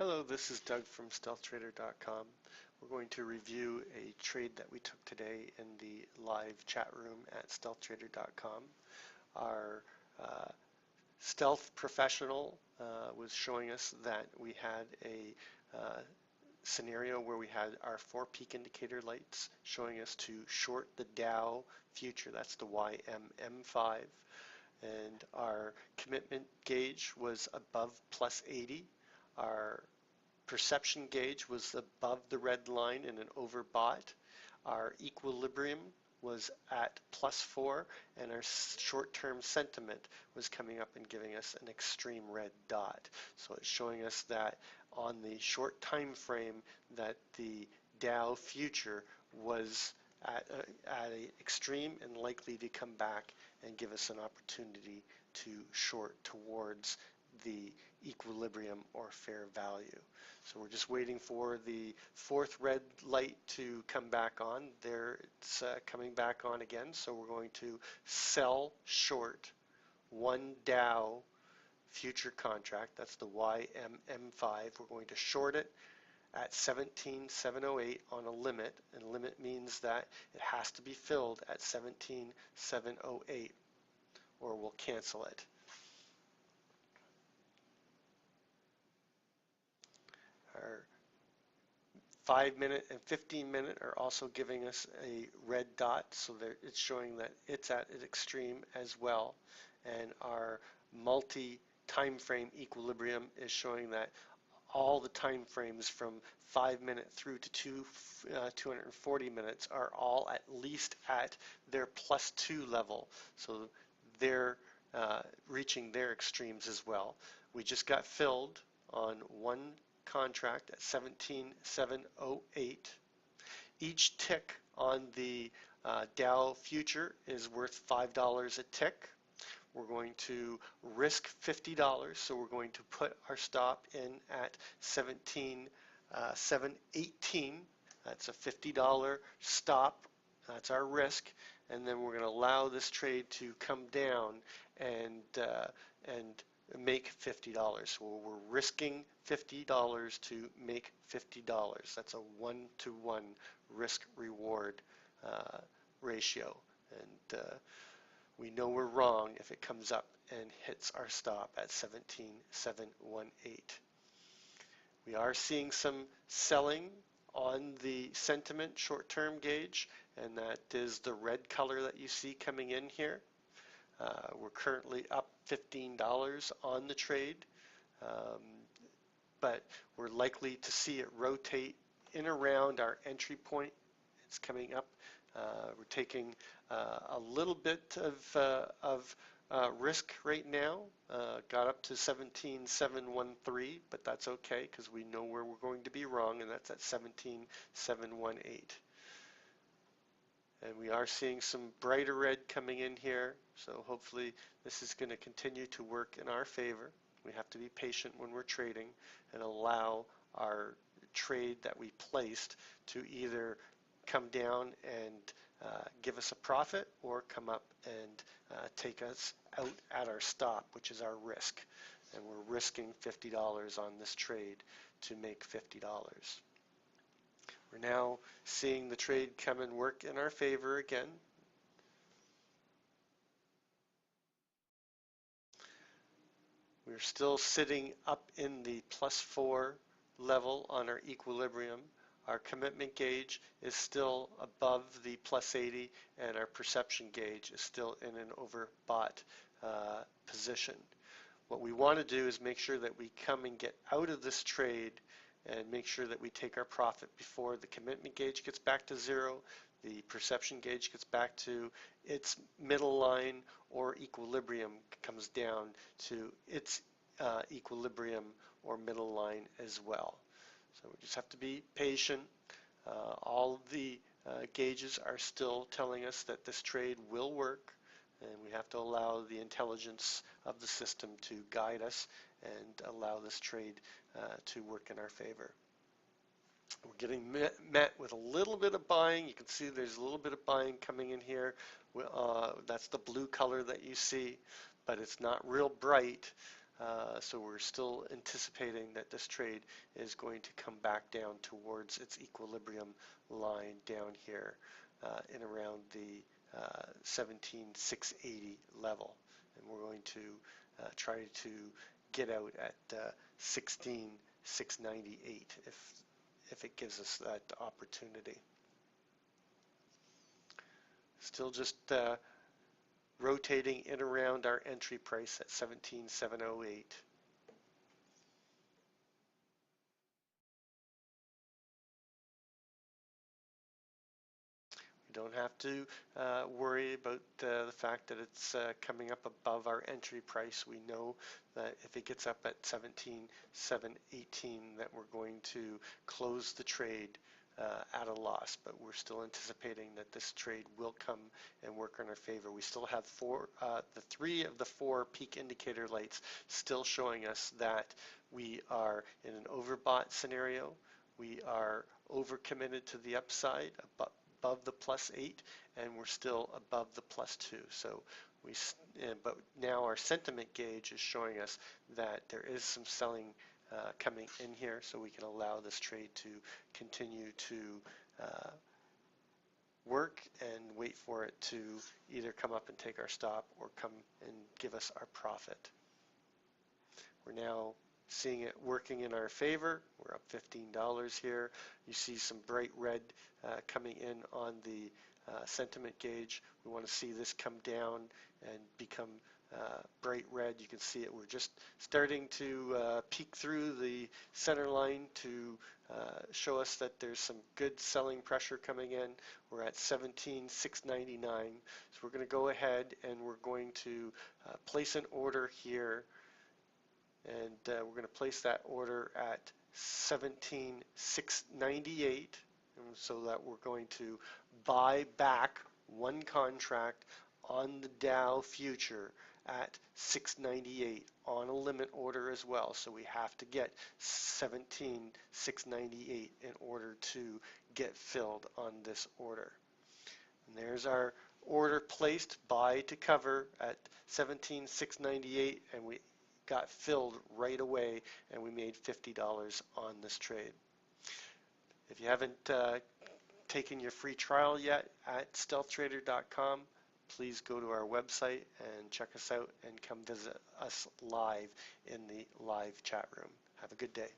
Hello, this is Doug from StealthTrader.com. We're going to review a trade that we took today in the live chat room at StealthTrader.com. Our Stealth Professional was showing us that we had a scenario where we had our 4 peak indicator lights showing us to short the Dow future, that's the YMM5, and our commitment gauge was above plus 80. Our perception gauge was above the red line in an overbought. Our equilibrium was at +4, and our short-term sentiment was coming up and giving us an extreme red dot. So it's showing us that on the short time frame that the Dow future was at an extreme and likely to come back and give us an opportunity to short towards the equilibrium or fair value. So we're just waiting for the 4th red light to come back on. There it's coming back on again, so we're going to sell short one Dow future contract. That's the YMM5. We're going to short it at 17,708 on a limit, and limit means that it has to be filled at 17,708 or we'll cancel it. Our 5-minute and 15-minute are also giving us a red dot, so that it's showing that it's at an extreme as well. And our multi-time frame equilibrium is showing that all the time frames from 5-minute through to 240 minutes are all at least at their +2 level. So they're reaching their extremes as well. We just got filled on one contract at 17,708. Each tick on the Dow future is worth $5 a tick. We're going to risk $50, so we're going to put our stop in at 17,718. That's a $50 stop. That's our risk, and then we're going to allow this trade to come down and make $50. So we're risking $50 to make $50. That's a 1-to-1 risk-reward ratio, and we know we're wrong if it comes up and hits our stop at 17,718. We are seeing some selling on the sentiment short-term gauge, and that is the red color that you see coming in here. We're currently up $15 on the trade, but we're likely to see it rotate in around our entry point. It's coming up. We're taking a little bit of risk right now. Got up to 17,713, but that's okay because we know where we're going to be wrong, and that's at 17,718. And we are seeing some brighter red coming in here, so hopefully this is going to continue to work in our favor. We have to be patient when we're trading and allow our trade that we placed to either come down and give us a profit or come up and take us out at our stop, which is our risk. And we're risking $50 on this trade to make $50. We're now seeing the trade come and work in our favor again. We're still sitting up in the +4 level on our equilibrium. Our commitment gauge is still above the +80, and our perception gauge is still in an overbought position. What we want to do is make sure that we come and get out of this trade and make sure that we take our profit before the commitment gauge gets back to 0, the perception gauge gets back to its middle line, or equilibrium comes down to its equilibrium or middle line as well. So we just have to be patient. All the gauges are still telling us that this trade will work, and we have to allow the intelligence of the system to guide us and allow this trade to work in our favor. We're getting met with a little bit of buying. You can see there's a little bit of buying coming in here. That's the blue color that you see, but it's not real bright. So we're still anticipating that this trade is going to come back down towards its equilibrium line down here in around the 17,680 level. And we're going to try to get out at 16,698 if it gives us that opportunity. Still just rotating in around our entry price at 17,708. We don't have to worry about the fact that it's coming up above our entry price. We know that if it gets up at 17,718 that we're going to close the trade at a loss, but we're still anticipating that this trade will come and work in our favor. We still have the 3 of the 4 peak indicator lights still showing us that we are in an overbought scenario. We are overcommitted to the upside, above the +8, and we're still above the +2. So but now our sentiment gauge is showing us that there is some selling coming in here, so we can allow this trade to continue to work and wait for it to either come up and take our stop or come and give us our profit. We're now seeing it working in our favor. We're up $15 here. You see some bright red coming in on the sentiment gauge. We want to see this come down and become bright red. You can see it. We're just starting to peek through the center line to show us that there's some good selling pressure coming in. We're at 17,699. So we're going to go ahead and we're going to place an order here. And we're going to place that order at 17,698, so that we're going to buy back 1 contract on the Dow future at 698 on a limit order as well. So we have to get 17,698 in order to get filled on this order. And there's our order placed, buy to cover at 17,698, and we got filled right away, and we made $50 on this trade. If you haven't taken your free trial yet at stealthtrader.com, please go to our website and check us out and come visit us live in the live chat room. Have a good day.